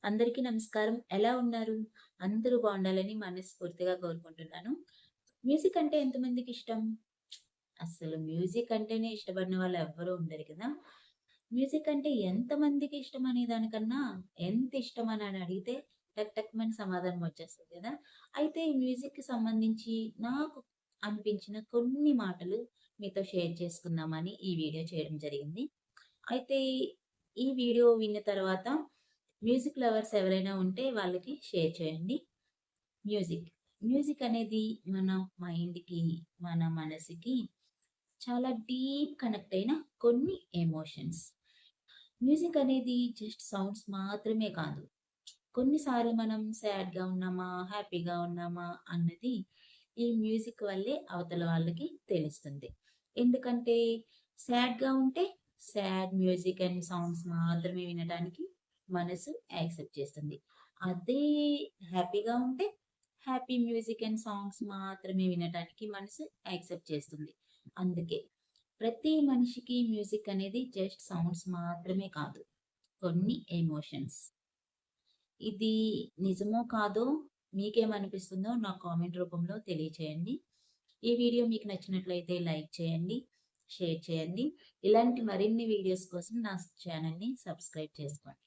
అందరికీ నమస్కారం. ఎలా ఉన్నారు? అందరూ బావుండాలని మనస్ఫూర్తిగా కోరుకుంటున్నాను. మ్యూజిక్ అంటే ఎంతమందికిష్టం? అసలు మ్యూజిక్ అంటేనే ఇష్టపడని వాళ్ళు ఎవ్వరూ ఉండరు కదా! మ్యూజిక్ అంటే ఎంతమందికి ఇష్టం అనే దానికన్నా, ఎంత ఇష్టమని అడిగితే టక్ టక్‌మని సమాధానం వచ్చేస్తది కదా! అయితే ఈ మ్యూజిక్‌కి సంబంధించి నాకు అనిపించిన కొన్ని మాటలు మీతో షేర్ చేసుకుందామని ఈ వీడియో చేయడం జరిగింది. అయితే ఈ వీడియో విన్న తర్వాత మ్యూజిక్ లవర్స్ ఎవరైనా ఉంటే వాళ్ళకి షేర్ చేయండి. మ్యూజిక్. మ్యూజిక్ అనేది మన మైండ్‌కి, మన మనసుకి చాలా డీప్ కనెక్ట్ అయిన కొన్ని ఎమోషన్స్. మ్యూజిక్ అనేది జస్ట్ సౌండ్స్ మాత్రమే కాదు. కొన్నిసార్లు మనం సాడ్‌గా ఉన్నామా, హ్యాపీగా ఉన్నామా అన్నది ఈ మ్యూజిక్ వల్లే అవతల వాళ్ళకి తెలుస్తుంది. ఎందుకంటే సాడ్‌గా ఉంటే సాడ్ మ్యూజిక్ అండ్ సౌండ్స్ మాత్రమే వినడానికి మనసు యాక్సెప్ట్ చేస్తుంది. అదే హ్యాపీగా ఉంటే హ్యాపీ మ్యూజిక్ అండ్ సాంగ్స్ మాత్రమే వినటానికి మనసు యాక్సెప్ట్ చేస్తుంది. అందుకే ప్రతి మనిషికి మ్యూజిక్ అనేది జస్ట్ సౌండ్స్ మాత్రమే కాదు. కొన్ని ఎమోషన్స్. ఇది నిజమో కాదో మీకేమనిపిస్తుందో నా కామెంట్ రూపంలో తెలియచేయండి. ఈ వీడియో మీకు నచ్చినట్లయితే లైక్ చేయండి, షేర్ చేయండి. ఇలాంటి మరిన్ని వీడియోస్ కోసం నా ఛానెల్‌ని సబ్స్క్రైబ్ చేసుకోండి.